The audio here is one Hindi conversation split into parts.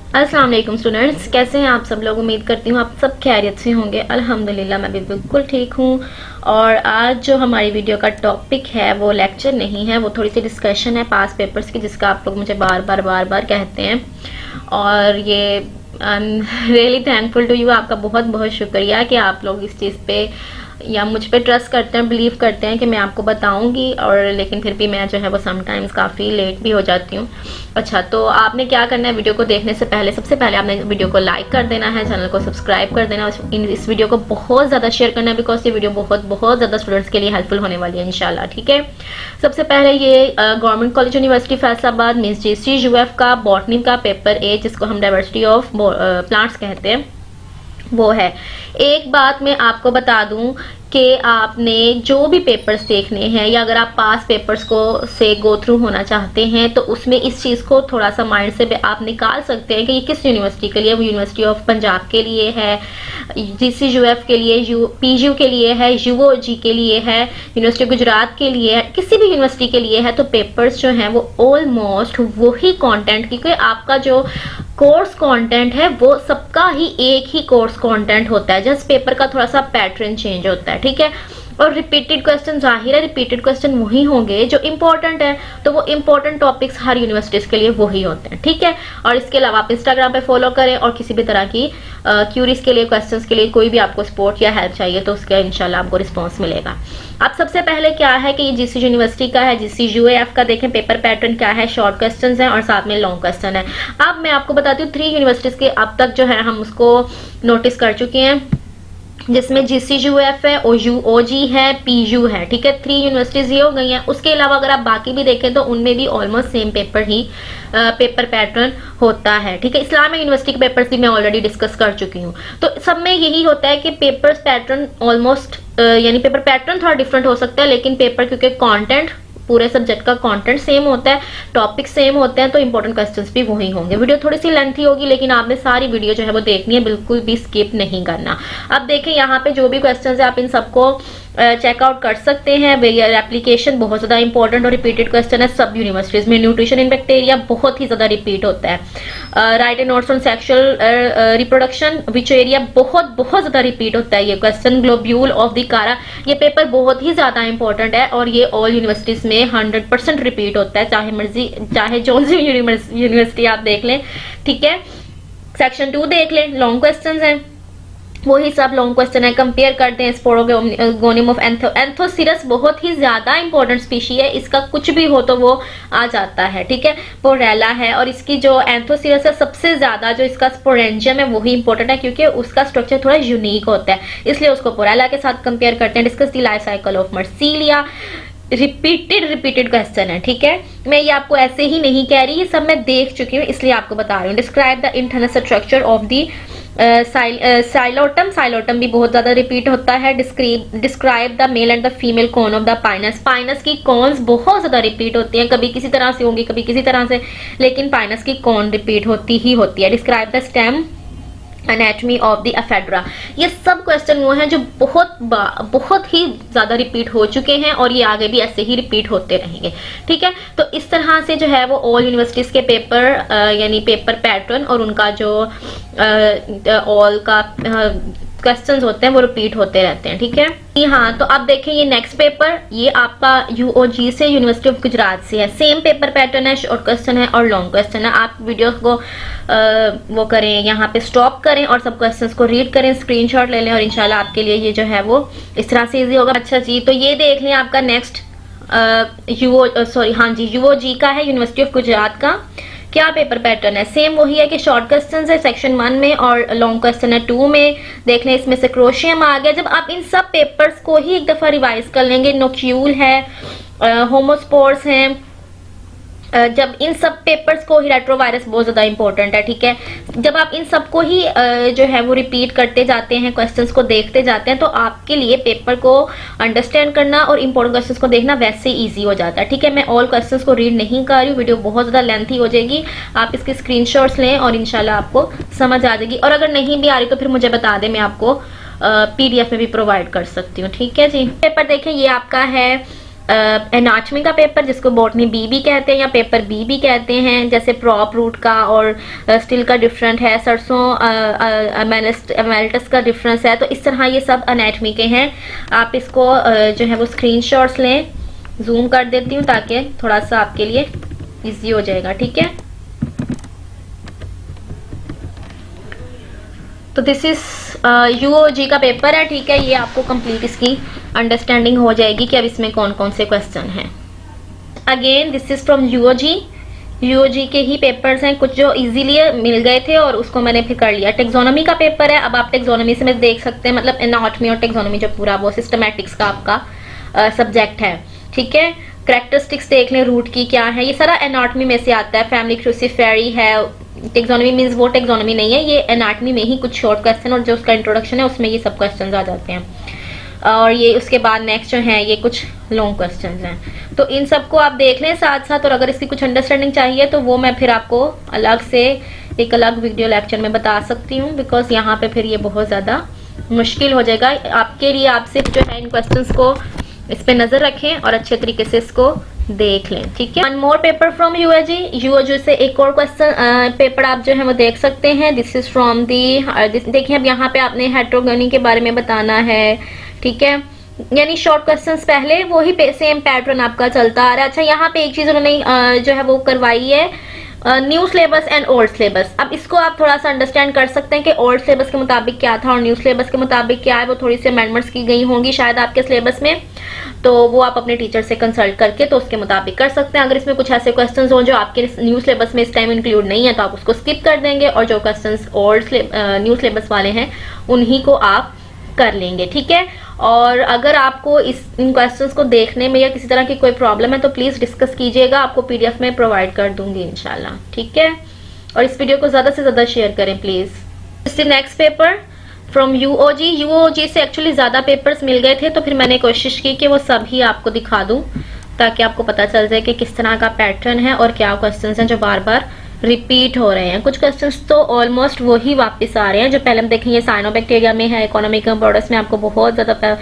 अस्सलाम वालेकुम स्टूडेंट्स, कैसे हैं आप सब लोग। उम्मीद करती हूँ आप सब खैरियत से होंगे। अल्हम्दुलिल्लाह मैं भी बिल्कुल ठीक हूँ। और आज जो हमारी वीडियो का टॉपिक है वो लेक्चर नहीं है, वो थोड़ी सी डिस्कशन है पास पेपर्स की, जिसका आप लोग मुझे बार बार कहते हैं। और ये I am really thankful to you, आपका बहुत बहुत शुक्रिया कि आप लोग इस चीज़ पे या मुझ पे ट्रस्ट करते हैं, बिलीव करते हैं कि मैं आपको बताऊंगी। और लेकिन फिर भी मैं जो है वो समटाइम्स काफ़ी लेट भी हो जाती हूँ। अच्छा, तो आपने क्या करना है, वीडियो को देखने से पहले सबसे पहले आपने वीडियो को लाइक कर देना है, चैनल को सब्सक्राइब कर देना, इस वीडियो को बहुत ज़्यादा शेयर करना है, बिकॉज ये वीडियो बहुत ज़्यादा स्टूडेंट्स के लिए हेल्पफुल होने वाली है इंशाल्लाह। ठीक है, सबसे पहले ये government college university Faisalabad miss JCUF का बॉटनी का पेपर ए, जिसको हम डाइवर्सिटी ऑफ प्लांट्स कहते हैं, वो है। एक बात मैं आपको बता दूं कि आपने जो भी पेपर्स देखने हैं या अगर आप पास पेपर्स को से गो थ्रू होना चाहते हैं तो उसमें इस चीज़ को थोड़ा सा माइंड से आप निकाल सकते हैं कि ये किस यूनिवर्सिटी के लिए। वो यूनिवर्सिटी ऑफ पंजाब के लिए है, JCUF के लिए, PGU के लिए है, UOG के लिए है, यूनिवर्सिटी गुजरात के लिए है, किसी भी यूनिवर्सिटी के लिए है। तो पेपर्स जो हैं वो ऑलमोस्ट वही कंटेंट, क्योंकि आपका जो कोर्स कंटेंट है वो सबका ही एक ही कोर्स कंटेंट होता है, जस्ट पेपर का थोड़ा सा पैटर्न चेंज होता है। ठीक है, और रिपीटेड क्वेश्चन, जाहिर है रिपीटेड क्वेश्चन वही होंगे जो इंपॉर्टेंट है, तो वो इंपॉर्टेंट टॉपिक्स हर यूनिवर्सिटीज के लिए वही होते हैं। ठीक है, और इसके अलावा आप इंस्टाग्राम पे फॉलो करें और किसी भी तरह की क्यूरीज के लिए, क्वेश्चंस के लिए कोई भी आपको सपोर्ट या हेल्प चाहिए तो उसका इंशाल्लाह आपको रिस्पॉन्स मिलेगा। अब सबसे पहले क्या है कि ये JC यूनिवर्सिटी का है, JCUF का देखें पेपर पैटर्न क्या है, शॉर्ट क्वेश्चन है और साथ में लॉन्ग क्वेश्चन है। अब मैं आपको बताती हूँ 3 यूनिवर्सिटीज के अब तक जो है हम उसको नोटिस कर चुके हैं, जिसमें JCUF है, OG है, PU है। ठीक है, 3 यूनिवर्सिटीज ये हो गई हैं। उसके अलावा अगर आप बाकी भी देखें तो उनमें भी ऑलमोस्ट सेम पेपर ही पेपर पैटर्न होता है। ठीक है, इस्लामिक यूनिवर्सिटी के पेपर्स भी मैं ऑलरेडी डिस्कस कर चुकी हूँ। तो सब में यही होता है कि पेपर्स पैटर्न ऑलमोस्ट यानी पेपर पैटर्न थोड़ा डिफरेंट हो सकता है, लेकिन पेपर क्योंकि कंटेंट पूरे सब्जेक्ट का कंटेंट सेम होता है, टॉपिक सेम होते हैं, तो इंपॉर्टेंट क्वेश्चंस भी वही होंगे। वीडियो थोड़ी सी लेंथी होगी, लेकिन आपने सारी वीडियो जो है वो देखनी है, बिल्कुल भी स्किप नहीं करना। अब देखें यहाँ पे जो भी क्वेश्चंस है आप इन सबको चेकआउट कर सकते हैं। वेरियर एप्लीकेशन बहुत ज्यादा इंपॉर्टेंट और रिपीटेड क्वेश्चन है सब यूनिवर्सिटीज में। न्यूट्रिशन इन बैक्टीरिया बहुत ही ज्यादा रिपीट होता है। Right and notes on sexual reproduction which area बहुत ज्यादा रिपीट होता है ये क्वेश्चन। ग्लोब्यूल ऑफ द कारा, ये पेपर बहुत ही ज्यादा इंपॉर्टेंट है और ये ऑल यूनिवर्सिटीज में 100% रिपीट होता है, चाहे जो सी यूनिवर्सिटी आप देख लें। ठीक है, सेक्शन 2 देख लें, लॉन्ग क्वेश्चन है, वही सब लॉन्ग क्वेश्चन है। कंपेयर करते हैं स्पोरोगोनियम ऑफ एंथोसिरस, बहुत ही ज्यादा इंपॉर्टेंट स्पीशी है, इसका कुछ भी हो तो वो आ जाता है। ठीक है, पोरेला है और इसकी जो एंथोसिरस है सबसे ज्यादा जो इसका स्पोरेंजियम है वही इंपॉर्टेंट है, क्योंकि उसका स्ट्रक्चर थोड़ा यूनिक होता है, इसलिए उसको पोरेला के साथ कंपेयर करते हैं। Discuss the life cycle of marsilea, repeated question है। ठीक है, मैं ये आपको ऐसे ही नहीं कह रही, ये सब मैं देख चुकी हूँ इसलिए आपको बता रही हूँ। Describe the internal structure of the psilotum भी बहुत ज्यादा रिपीट होता है। Describe the male and the female cone of the pinus, pinus की कॉन्स बहुत ज्यादा रिपीट होती हैं, कभी किसी तरह से होंगी कभी किसी तरह से, लेकिन पाइनस की कॉन रिपीट होती ही होती है। Describe the stem anatomy of the ephedra, ये सब क्वेश्चन वो हैं जो बहुत ही ज्यादा रिपीट हो चुके हैं और ये आगे भी ऐसे ही रिपीट होते रहेंगे। ठीक है, तो इस तरह से जो है वो ऑल यूनिवर्सिटीज के पेपर यानी पेपर पैटर्न और उनका जो ऑल का क्वेश्चंस होते हैं वो रिपीट होते रहते हैं। ठीक है, हाँ, तो अब देखें ये नेक्स्ट पेपर, ये आपका UOG से, यूनिवर्सिटी ऑफ गुजरात से है। सेम पेपर पैटर्न है, शॉर्ट क्वेश्चन है और लॉन्ग क्वेश्चन है। आप वीडियो को वो करें, यहाँ पे स्टॉप करें और सब क्वेश्चंस को रीड करें, स्क्रीनशॉट ले लें और इंशाल्लाह आपके लिए ये जो है वो इस तरह से इजी होगा। अच्छा जी, तो ये देख लें आपका नेक्स्ट UOG का है, यूनिवर्सिटी ऑफ गुजरात का। क्या पेपर पैटर्न है, सेम वही है कि शॉर्ट क्वेश्चन है सेक्शन 1 में और लॉन्ग क्वेश्चन है 2 में। देख लें इसमें से क्रोशियम आ गया। जब आप इन सब पेपर्स को ही एक दफा रिवाइज कर लेंगे, नोक्यूल है, होमोस्पोर्स हैं, जब इन सब पेपर्स को ही, रेट्रोवायरस बहुत ज्यादा इंपॉर्टेंट है। ठीक है, जब आप इन सबको ही जो है वो रिपीट करते जाते हैं, क्वेश्चंस को देखते जाते हैं, तो आपके लिए पेपर को अंडरस्टैंड करना और इंपॉर्टेंट क्वेश्चंस को देखना वैसे इजी हो जाता है। ठीक है, मैं ऑल क्वेश्चंस को रीड नहीं कर रही हूँ, वीडियो बहुत ज्यादा लेंथी हो जाएगी, आप इसके स्क्रीनशॉट्स लें और इंशाल्लाह आपको समझ आ जाएगी। और अगर नहीं भी आ रही तो फिर मुझे बता दें, मैं आपको PDF में भी प्रोवाइड कर सकती हूँ। ठीक है जी, पेपर देखें, ये आपका है एनाटॉमी का पेपर जिसको बॉटनी बी भी कहते हैं या पेपर बी भी कहते हैं, जैसे प्रॉप रूट का और स्टिल का डिफरेंट है, सरसों एमेल्टस का डिफरेंस है। तो इस तरह ये सब एनाटॉमी के हैं। आप इसको जो है वो स्क्रीनशॉट्स लें, जूम कर देती हूँ ताकि थोड़ा सा आपके लिए इजी हो जाएगा, ठीक है। तो दिस इज यूओजी का पेपर है, ठीक है। ये आपको कंप्लीट इसकी अंडरस्टैंडिंग हो जाएगी कि अब इसमें कौन कौन से क्वेश्चन हैं। Again this is from UOG. UOG के ही पेपर्स हैं, कुछ जो इजीली मिल गए थे और उसको मैंने फिर कर लिया। टेक्सोनॉमी का पेपर है, अब आप टेक्सोनॉमी से में देख सकते हैं, मतलब एनाटॉमी और टेक्सोनॉमी जो पूरा वो सिस्टमैटिक्स का आपका सब्जेक्ट है, ठीक है। कैरेक्टरिस्टिक्स देख लें रूट की क्या है, ये सारा एनाटॉमी में से आता है। फैमिली क्रूसिफेरी है, टेक्सोनॉमी मींस वो टेक्सोनॉमी नहीं है, ये एनाटॉमी में ही कुछ शॉर्ट क्वेश्चन और जो उसका इंट्रोडक्शन है उसमें ये सब क्वेश्चंस आ जाते हैं। और ये उसके बाद नेक्स्ट जो है ये कुछ लॉन्ग क्वेश्चंस हैं। तो इन सबको आप देख लें साथ साथ, और अगर इसकी कुछ अंडरस्टैंडिंग चाहिए तो वो मैं फिर आपको अलग से एक अलग वीडियो लेक्चर में बता सकती हूँ, बिकॉज यहाँ पे फिर ये बहुत ज़्यादा मुश्किल हो जाएगा आपके लिए। आप सिर्फ जो है इन क्वेश्चंस को इस पे नजर रखें और अच्छे तरीके से इसको देख लें, ठीक है। One more paper from UOG. UOG से एक और क्वेश्चन पेपर आप जो है वो देख सकते हैं। दिस इज फ्रॉम दी, देखिए अब यहाँ पे आपने हेट्रोगनी के बारे में बताना है, ठीक है। यानी शॉर्ट क्वेश्चंस पहले वही सेम पैटर्न आपका चलता आ रहा है। अच्छा, यहाँ पे एक चीज उन्होंने जो है वो करवाई है, new syllabus and old syllabus. अब इसको आप थोड़ा सा अंडरस्टैंड कर सकते हैं कि ओल्ड सिलेबस के मुताबिक क्या था और न्यू सिलेबस के मुताबिक क्या है। वो थोड़ी सी अमेंडमेंट्स की गई होंगी शायद आपके सिलेबस में, तो वो आप अपने टीचर से कंसल्ट करके तो उसके मुताबिक कर सकते हैं। अगर इसमें कुछ ऐसे क्वेश्चंस हो जो आपके न्यू सिलेबस में इस टाइम इंक्लूड नहीं है तो आप उसको स्किप कर देंगे, और जो क्वेश्चंस ओल्ड न्यू सिलेबस वाले हैं उन्हीं को आप कर लेंगे, ठीक है। और अगर आपको इन क्वेश्चंस को देखने में या किसी तरह की कोई प्रॉब्लम है तो प्लीज डिस्कस कीजिएगा, आपको पीडीएफ में प्रोवाइड कर दूंगी इंशाल्लाह, ठीक है। और इस वीडियो को ज्यादा से ज्यादा शेयर करें प्लीज। इससे next paper from UOG. UOG से एक्चुअली ज्यादा पेपर्स मिल गए थे तो फिर मैंने कोशिश की कि वो सभी आपको दिखा दूं ताकि आपको पता चल जाए कि किस तरह का पैटर्न है और क्या क्वेश्चंस हैं जो बार बार रिपीट हो रहे हैं। कुछ क्वेश्चंस तो ऑलमोस्ट वही वापस आ रहे हैं जो पहले हम देखेंगे। साइनोबैक्टीरिया में है, इकोनॉमिक प्रोडक्ट्स में आपको बहुत ज्यादा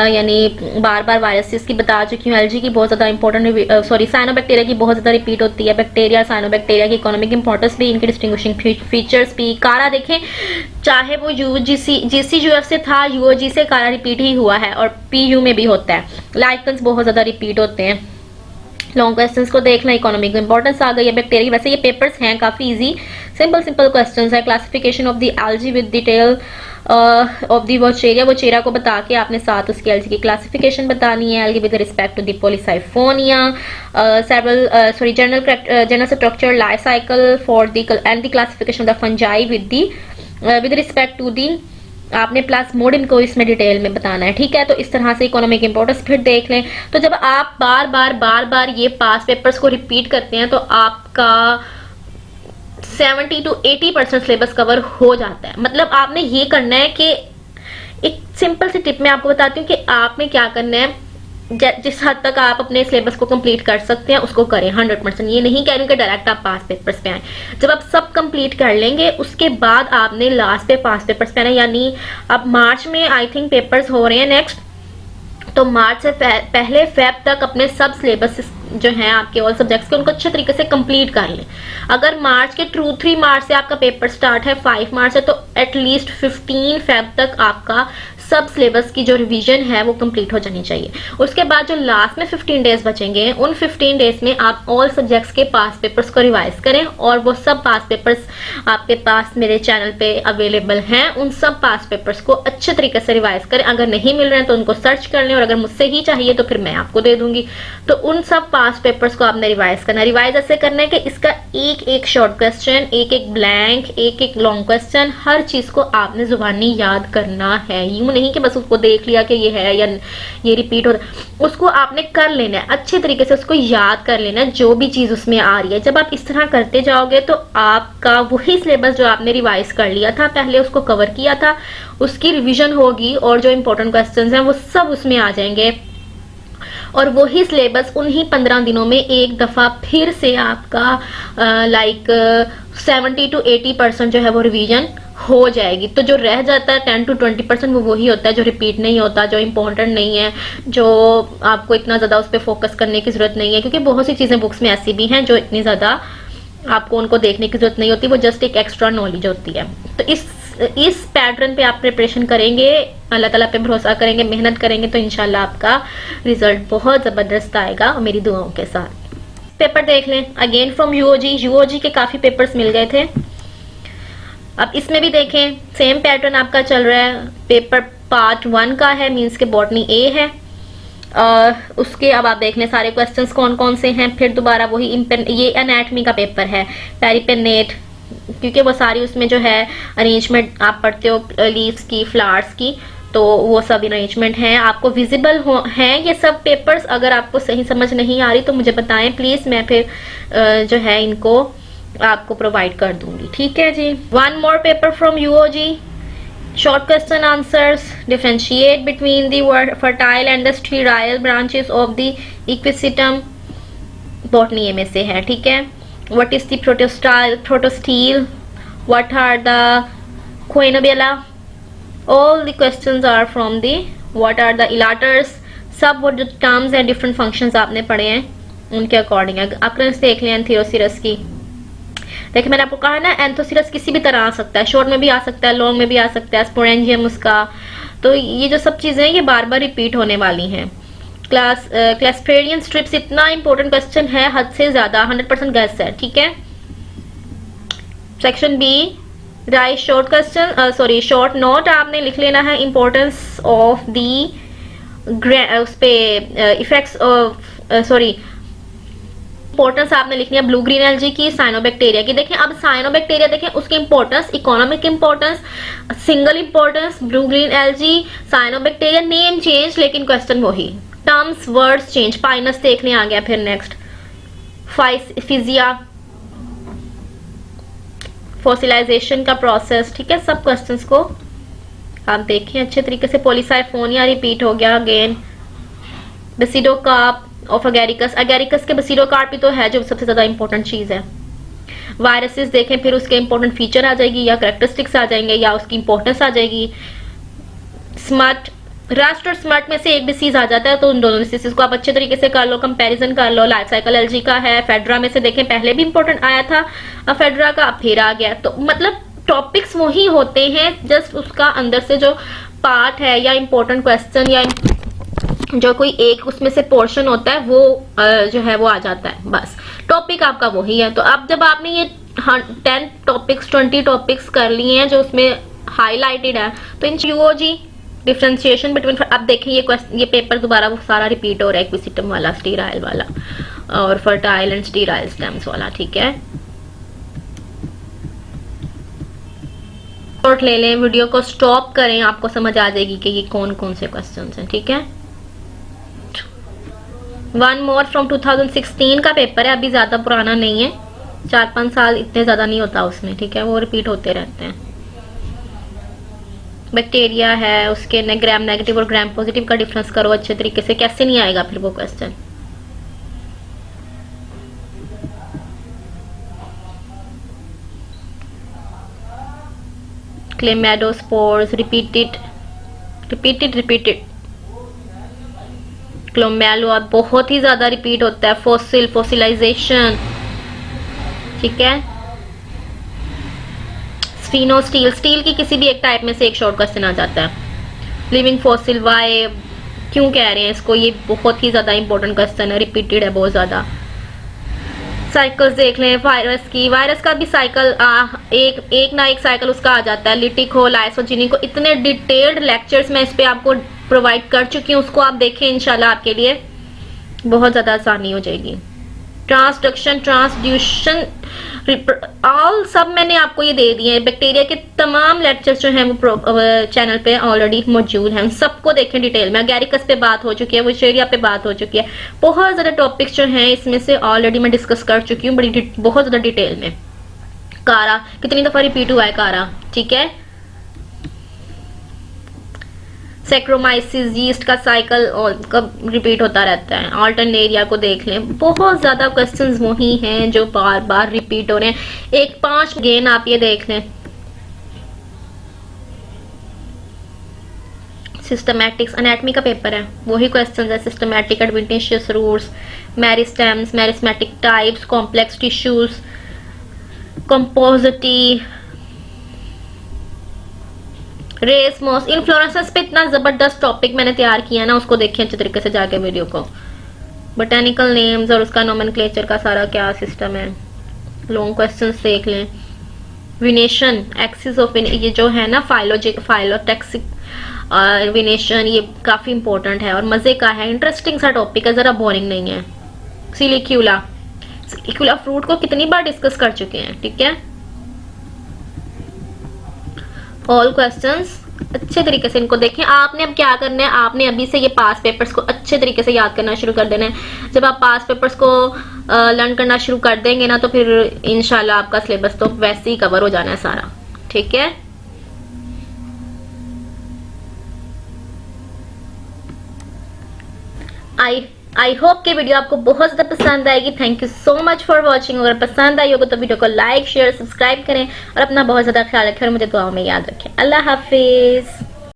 यानी बार बार वायरसेस की बता चुकी हूँ। एलजी की बहुत ज्यादा इंपॉर्टेंट, सॉरी साइनोबैक्टीरिया की बहुत ज्यादा रिपीट होती है। बैक्टीरिया, साइनोबैक्टीरिया की इकोनॉमिक इंपॉर्टेंस भी, इनके डिस्टिंग्विशिंग फीचर्स भी। कारा देखें, चाहे वो जीसीयूएफ से था, यूओजी से कारा रिपीट ही हुआ है और पीयू में भी होता है। लाइकन्स बहुत ज्यादा रिपीट होते हैं। लॉन्ग क्वेश्चंस को देखना, इकोनॉमिक इंपॉर्टेंस आ गई है। बैक्टीरिया, वैसे ये पेपर्स हैं काफी इजी, सिंपल क्वेश्चंस है। Classification of the algae with detail of the Vaucheria, Vaucheria को बता के आपने साथ उसकी एल्गी की क्लासिफिकेशन बतानी है। Algae with respect to the polysiphonia, several general structure, life cycle for the and the classification of the fungi with respect to the, आपने प्लाज्मोडियम को इसमें डिटेल में बताना है, ठीक है। तो इस तरह से इकोनॉमिक इंपॉर्टेंस फिर देख लें। तो जब आप बार बार ये पास पेपर्स को रिपीट करते हैं तो आपका 70 to 80% सिलेबस कवर हो जाता है। मतलब आपने ये करना है कि एक सिंपल सी टिप मैं आपको बताती हूँ कि आपने क्या करना है, जिस हद तक आप अपने सिलेबस को कंप्लीट कर सकते हैं उसको करें 100%। ये नहीं कह रही कि डायरेक्ट आप पास पेपर्स पे आए। जब आप सब कंप्लीट कर लेंगे उसके बाद आपने लास्ट पे पास पेपर्स पे आना, यानी अब मार्च में आई थिंक पेपर्स हो रहे हैं नेक्स्ट, तो मार्च से पहले फेब तक अपने सब सिलेबस जो हैं आपके ऑल सब्जेक्ट्स के उनको अच्छे तरीके से कंप्लीट कर लें। अगर मार्च के 3 मार्च से आपका पेपर स्टार्ट है, 5 मार्च से, तो एटलीस्ट 15 फेब तक आपका सब सिलेबस की जो रिवीजन है वो कंप्लीट हो जानी चाहिए। उसके बाद जो लास्ट में 15 डेज बचेंगे उन 15 डेज में आप ऑल सब्जेक्ट्स के पास पेपर्स को रिवाइज करें, और वो सब पास पेपर्स आपके पास मेरे चैनल पे अवेलेबल हैं। उन सब पास पेपर्स को अच्छे तरीके से रिवाइज करें। अगर नहीं मिल रहे हैं तो उनको सर्च कर लें, और अगर मुझसे ही चाहिए तो फिर मैं आपको दे दूंगी। तो उन सब पास पेपर्स को आपने रिवाइज करना। रिवाइज ऐसे करना है कि इसका एक शॉर्ट क्वेश्चन, एक ब्लैंक, एक लॉन्ग क्वेश्चन, हर चीज को आपने जुबानी याद करना है। यूं नहीं कि बस उसको देख लिया कि ये है या ये रिपीट हो रहा है, उसको आपने कर लेना है अच्छे तरीके से, उसको याद कर लेना है जो भी चीज उसमें आ रही है। जब आप इस तरह करते जाओगे तो आपका वही सिलेबस जो आपने रिवाइज कर लिया था पहले, उसको कवर किया था, उसकी रिवीजन होगी और जो इंपॉर्टेंट क्वेश्चंस हैं वो सब उसमें आ जाएंगे, और वही सिलेबस उन्हीं 15 दिनों में एक दफा फिर से आपका 70 to 80% जो है वो रिवीजन हो जाएगी। तो जो रह जाता है 10 to 20% वो वही होता है जो रिपीट नहीं होता, जो इम्पोर्टेंट नहीं है, जो आपको इतना ज़्यादा उस पर फोकस करने की ज़रूरत नहीं है, क्योंकि बहुत सी चीज़ें बुक्स में ऐसी भी हैं जो इतनी ज़्यादा आपको उनको देखने की ज़रूरत नहीं होती, वो जस्ट एक एक्स्ट्रा नॉलेज होती है। तो इस पैटर्न पे आप प्रिपरेशन करेंगे, अल्लाह ताला पे भरोसा करेंगे, मेहनत करेंगे, तो इंशाल्लाह आपका रिजल्ट बहुत ज़बरदस्त आएगा मेरी दुआओं के साथ। पेपर देख लें अगेन फ्रॉम यूओजी के काफ़ी पेपर्स मिल गए थे। अब इसमें भी देखें सेम पैटर्न आपका चल रहा है। पेपर पार्ट 1 का है, मीन्स के बॉटनी ए है। उसके अब आप देख लें सारे क्वेश्चंस कौन कौन से हैं। फिर दोबारा वही ये एनाटमी का पेपर है, पेरिपेनेट, क्योंकि वो सारी उसमें जो है अरेंजमेंट आप पढ़ते हो लीव्स की, फ्लावर्स की, तो वो सब अरेंजमेंट हैं, आपको विजिबल हैं ये सब पेपर्स। अगर आपको सही समझ नहीं आ रही तो मुझे बताएं प्लीज़, मैं फिर जो है इनको आपको प्रोवाइड कर दूंगी, ठीक है जी। One more paper from UOG, short question answers, differentiate between the fertile and the sterile branches of the equisetum, botany A में से है, ठीक है। What is the protostele, what are the coenobia, all the questions are from the what are the elaters, सब वो जो टर्म्स हैं डिफरेंट फंक्शंस आपने पढ़े हैं उनके अकॉर्डिंग है। अक्रंस देख लें एंथीरोसिरस की। देखिए मैंने आपको कहा ना एंथोसिरस किसी भी तरह आ सकता है, शॉर्ट में भी आ सकता है, लॉन्ग में भी आ सकता है, स्पोरेंजियम उसका। तो ये जो सब चीज़ें हैं ये बार बार रिपीट होने वाली हैं। क्लास्ट्रेडियन स्ट्रिप्स इतना इंपॉर्टेंट क्वेश्चन है, हद से ज़्यादा, 100% गैस है, ठीक है। Section B write short question, sorry short note आपने लिख लेना है, इंपॉर्टेंस ऑफ दी उस पे इफेक्ट्स ऑफ सॉरी इंपॉर्टेंस आपने लिखनी है ब्लू ग्रीन एल्गी की, साइनोबैक्टीरिया की। देखें अब साइनोबैक्टीरिया देखें उसकी importance, economic importance, single importance, blue green algae, cyanobacteria, name change लेकिन क्वेश्चन वही, टर्म्स वर्ड्स चेंज। पाइनस देख लें आ गया। फिर नेक्स्ट फिजिया, फॉसिलाइजेशन का प्रोसेस, ठीक है। सब क्वेश्चंस को आप देखें अच्छे तरीके से। पॉलीसाइफोनिया रिपीट हो गया अगेन। बेसिडोकार्प ऑफ अगेरिकस, अगेरिकस के बेसिडोकार्प ही तो है जो सबसे ज्यादा इंपॉर्टेंट चीज है। वायरसेस देखें, फिर उसके इंपॉर्टेंट फीचर आ जाएगी या करेक्टरिस्टिक्स आ जाएंगे या उसकी इंपॉर्टेंस आ जाएगी। स्मट, रस्ट और स्मट में से एक डिसीज आ जाता है, तो उन दोनों डिसीज को आप अच्छे तरीके से कर लो, कंपैरिजन कर लो। लाइफ साइकिल एलजी का है, फेड्रा में से देखें पहले भी इंपॉर्टेंट आया था, अब फेड्रा का अब फिर आ गया। तो मतलब टॉपिक्स वही होते हैं, जस्ट उसका अंदर से जो पार्ट है या इंपॉर्टेंट क्वेश्चन या जो कोई एक उसमें से पोर्शन होता है वो जो है वो आ जाता है, बस टॉपिक आपका वही है। तो अब जब आपने ये 10 टॉपिक्स 20 टॉपिक्स कर लिए हैं जो उसमें हाईलाइटेड है, तो इन यूओजी डिफरेंशिएशन बिटवीन, अब देखें ये पेपर दोबारा वो सारा रिपीट हो रहा है, एक्विसिटम वाला, स्टीराइल वाला और फर्टाइल एंड स्टीराइल स्टेम्स वाला, ठीक है। शॉर्ट ले लें, वीडियो को स्टॉप करें, आपको समझ आ जाएगी कि ये कौन कौन से क्वेश्चंस हैं, ठीक है। वन मोर फ्रॉम 2016 का पेपर है, अभी ज्यादा पुराना नहीं है, 4-5 साल इतने ज्यादा नहीं होता उसमें, ठीक है, वो रिपीट होते रहते हैं। बैक्टीरिया है, उसके ग्राम नेगेटिव और ग्राम पॉजिटिव का डिफरेंस करो अच्छे तरीके से, कैसे नहीं आएगा फिर वो क्वेश्चन। क्लेमाइडोस्पोर्स, रिपीटेड क्लोमेलो बहुत ही ज्यादा रिपीट होता है। फॉसिलाइजेशन, ठीक है। स्फीनोस्टील, स्टील की किसी भी एक टाइप में से एक शॉर्ट क्वेश्चन आ जाता है। लिविंग फॉसिल, वाई क्यों कह रहे हैं इसको, ये बहुत ही ज्यादा इंपॉर्टेंट क्वेश्चन है, रिपीटेड है बहुत ज्यादा। साइकिल्स देख लें, वायरस की, वायरस का भी साइकिल एक ना एक साइकिल उसका आ जाता है। लिटिक हो, लाइसोजिनिक हो, इतने डिटेल्ड लेक्चर्स मैं इस पे आपको प्रोवाइड कर चुकी हूँ, उसको आप देखें, इंशाल्लाह आपके लिए बहुत ज्यादा आसानी हो जाएगी। ट्रांसडक्शन, ट्रांसड्यूशन, ऑल सब मैंने आपको ये दे दिए हैं। बैक्टीरिया के तमाम लेक्चर्स जो हैं वो चैनल पे ऑलरेडी मौजूद हैं, सबको देखें डिटेल में। अगेरिकस पे बात हो चुकी है, विशेरिया पे बात हो चुकी है, बहुत ज्यादा टॉपिक्स जो हैं इसमें से ऑलरेडी मैं डिस्कस कर चुकी हूँ बहुत ज्यादा डिटेल में। कारा कितनी दफा रिपीट हुआ है कारा, ठीक है। सेक्रोमाइसिस, यीस्ट का साइकिल कब रिपीट होता रहता है। ऑल्टरनेरिया को देख लें, बहुत ज्यादा क्वेश्चंस वही हैं जो बार बार रिपीट हो रहे हैं। एक 5 गेन आप ये देख लें, सिस्टमैटिक्स एनाटमी का पेपर है, वही क्वेश्चन है। Systematic, adventitious roots, meristems, meristematic types, complex tissues, compositae, racemose, inflorescence पे इतना जबरदस्त टॉपिक मैंने तैयार किया ना, उसको देखें अच्छे तरीके से जाके वीडियो को। बोटेनिकल नेम्स और उसका नोमेनक्लेचर का सारा क्या सिस्टम है, लॉन्ग क्वेश्चंस देख लें। विनेशन, एक्सिस ऑफ ये जो है ना फाइलोटेक्सिक विनेशन, ये काफी इंपॉर्टेंट है और मजे का है, इंटरेस्टिंग सा टॉपिक है, जरा बोरिंग नहीं है। सिलिक्यूला फ्रूट को कितनी बार डिस्कस कर चुके हैं, ठीक है। ऑल क्वेश्चंस अच्छे तरीके से इनको देखें। आपने अब क्या करना है, आपने अभी से ये पास पेपर्स को अच्छे तरीके से याद करना शुरू कर देना है। जब आप पास पेपर्स को लर्न करना शुरू कर देंगे ना, तो फिर इंशाल्लाह आपका सिलेबस तो वैसे ही कवर हो जाना है सारा, ठीक है। आई होप कि वीडियो आपको बहुत ज्यादा पसंद आएगी। Thank you so much for watching. अगर पसंद आई होगा तो वीडियो को लाइक शेयर सब्सक्राइब करें और अपना बहुत ज्यादा ख्याल रखें और मुझे दुआओं में याद रखें। अल्लाह हाफिज।